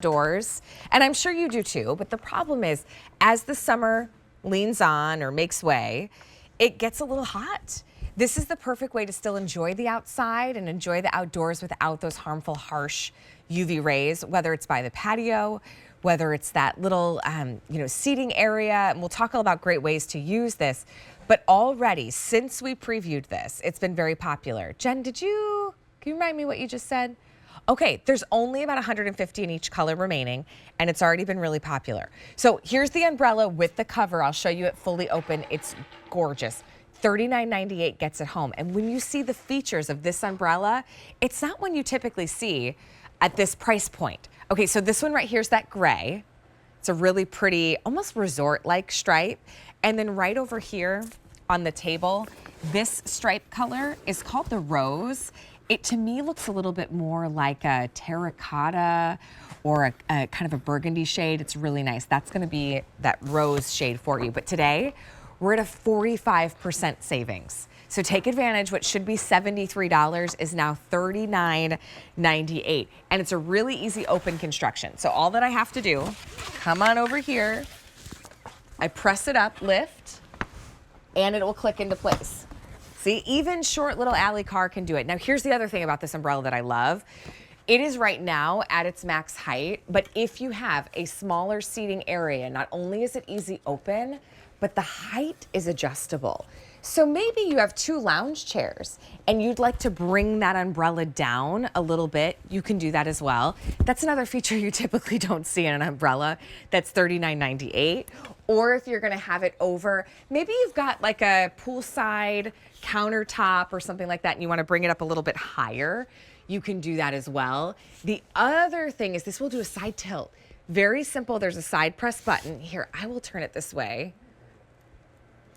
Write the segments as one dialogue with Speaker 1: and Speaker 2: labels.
Speaker 1: Doors, and I'm sure you do too, but the problem is as the summer leans on or makes way, it gets a little hot. This is the perfect way to still enjoy the outside and enjoy the outdoors without those harmful, harsh UV rays, whether it's by the patio, whether it's that little seating area, and we'll talk all about great ways to use this. But already, since we previewed this, it's been very popular. Jen, can you remind me what you just said? Okay, there's only about 150 in each color remaining, and it's already been really popular. So here's the umbrella with the cover. I'll show you it fully open. It's gorgeous. $39.98 gets it home. And when you see the features of this umbrella, it's not one you typically see at this price point. Okay, so this one right here is that gray. It's a really pretty, almost resort-like stripe. And then right over here on the table, this stripe color is called the rose. It, to me, looks a little bit more like a terracotta or a kind of a burgundy shade. It's really nice. That's going to be that rose shade for you. But today, we're at a 45% savings. So take advantage. What should be $73 is now $39.98. And it's a really easy open construction. So all that I have to do, come on over here. I press it up, lift, and it will click into place. See, even short little alley car can do it. Now, here's the other thing about this umbrella that I love. It is right now at its max height, but if you have a smaller seating area, not only is it easy open, but the height is adjustable. So maybe you have two lounge chairs and you'd like to bring that umbrella down a little bit. You can do that as well. That's another feature you typically don't see in an umbrella. That's $39.98. Or if you're gonna have it over, maybe you've got like a poolside countertop or something like that and you wanna bring it up a little bit higher, you can do that as well. The other thing is this will do a side tilt. Very simple, there's a side press button. Here, I will turn it this way.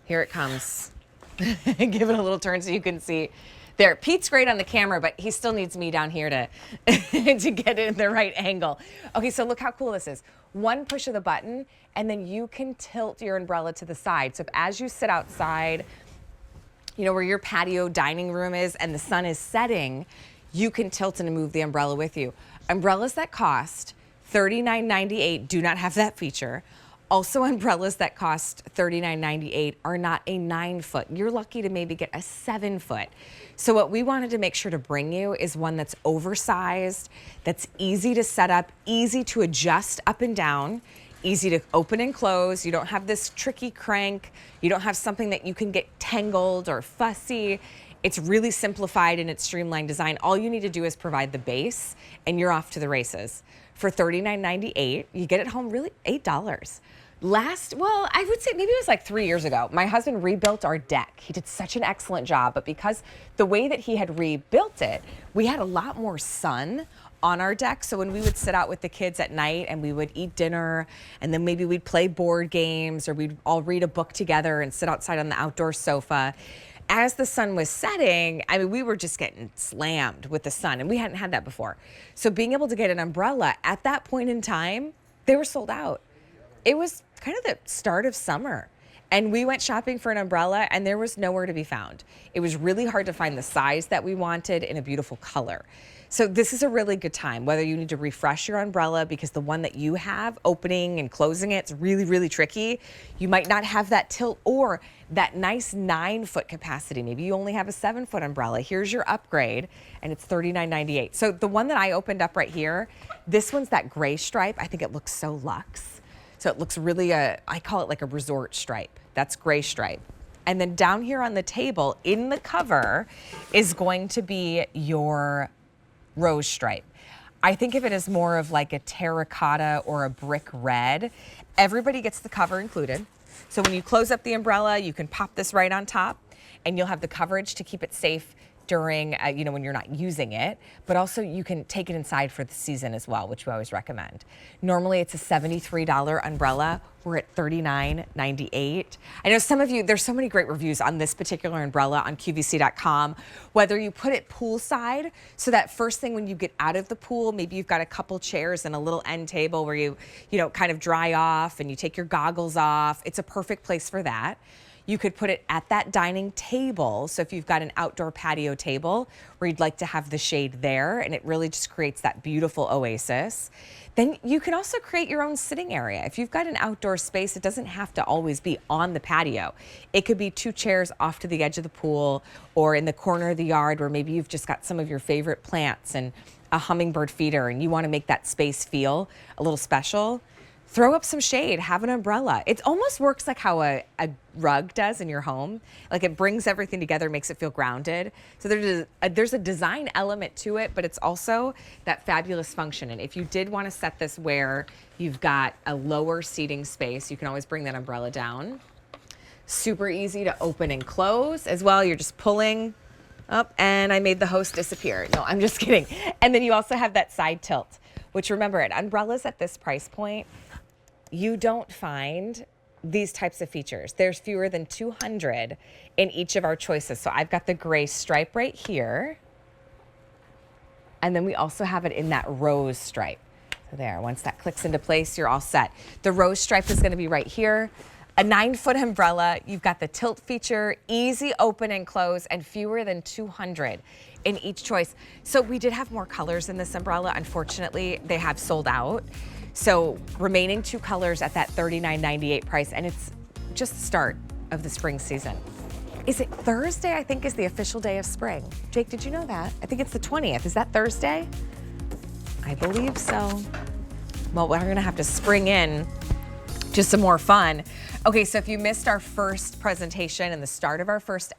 Speaker 1: Here it comes. Give it a little turn so you can see. There, Pete's great on the camera, but he still needs me down here to, to get it in the right angle. Okay, so look how cool this is. One push of the button, and then you can tilt your umbrella to the side. So if, as you sit outside, you know, where your patio dining room is and the sun is setting, you can tilt and move the umbrella with you. Umbrellas that cost $39.98 do not have that feature. Also, umbrellas that cost $39.98 are not a 9-foot. You're lucky to maybe get a 7-foot. So what we wanted to make sure to bring you is one that's oversized, that's easy to set up, easy to adjust up and down, easy to open and close. You don't have this tricky crank. You don't have something that you can get tangled or fussy. It's really simplified in its streamlined design. All you need to do is provide the base and you're off to the races. For $39.98, you get it home really $8. Well, I would say maybe it was like 3 years ago. My husband rebuilt our deck. He did such an excellent job, but because the way that he had rebuilt it, we had a lot more sun on our deck. So when we would sit out with the kids at night and we would eat dinner and then maybe we'd play board games or we'd all read a book together and sit outside on the outdoor sofa. As the sun was setting, I mean, we were just getting slammed with the sun and we hadn't had that before. So being able to get an umbrella at that point in time, they were sold out. It was kind of the start of summer. And we went shopping for an umbrella and there was nowhere to be found. It was really hard to find the size that we wanted in a beautiful color. So this is a really good time, whether you need to refresh your umbrella because the one that you have opening and closing it's really, really tricky. You might not have that tilt or that nice 9-foot capacity. Maybe you only have a 7-foot umbrella. Here's your upgrade and it's $39.98. So the one that I opened up right here, this one's that gray stripe. I think it looks so luxe. So it looks really, I call it like a resort stripe. That's gray stripe. And then down here on the table in the cover is going to be your rose stripe. I think of it as more of like a terracotta or a brick red. Everybody gets the cover included. So when you close up the umbrella, you can pop this right on top and you'll have the coverage to keep it safe during, when you're not using it, but also you can take it inside for the season as well, which we always recommend. Normally it's a $73 umbrella. We're at $39.98. I know some of you, there's so many great reviews on this particular umbrella on QVC.com, whether you put it poolside, so that first thing when you get out of the pool, maybe you've got a couple chairs and a little end table where you kind of dry off and you take your goggles off. It's a perfect place for that. You could put it at that dining table. So if you've got an outdoor patio table where you'd like to have the shade there, and it really just creates that beautiful oasis. Then you can also create your own sitting area. If you've got an outdoor space, it doesn't have to always be on the patio. It could be 2 chairs off to the edge of the pool or in the corner of the yard where maybe you've just got some of your favorite plants and a hummingbird feeder and you want to make that space feel a little special. Throw up some shade, have an umbrella. It almost works like how a rug does in your home. Like it brings everything together, makes it feel grounded. So there's a design element to it, but it's also that fabulous function. And if you did want to set this where you've got a lower seating space, you can always bring that umbrella down. Super easy to open and close as well. You're just pulling up, and I made the host disappear. No, I'm just kidding. And then you also have that side tilt, which remember, at umbrellas at this price point, you don't find these types of features. There's fewer than 200 in each of our choices. So I've got the gray stripe right here. And then we also have it in that rose stripe. So there, once that clicks into place, you're all set. The rose stripe is gonna be right here. A 9-foot umbrella, you've got the tilt feature, easy open and close, and fewer than 200 in each choice. So we did have more colors in this umbrella. Unfortunately, they have sold out. So remaining 2 colors at that $39.98 price, and it's just the start of the spring season. Is it Thursday? I think is the official day of spring. Jake, did you know that? I think it's the 20th. Is that Thursday? I believe so. Well, we're gonna have to spring in just some more fun. Okay, so if you missed our first presentation and the start of our first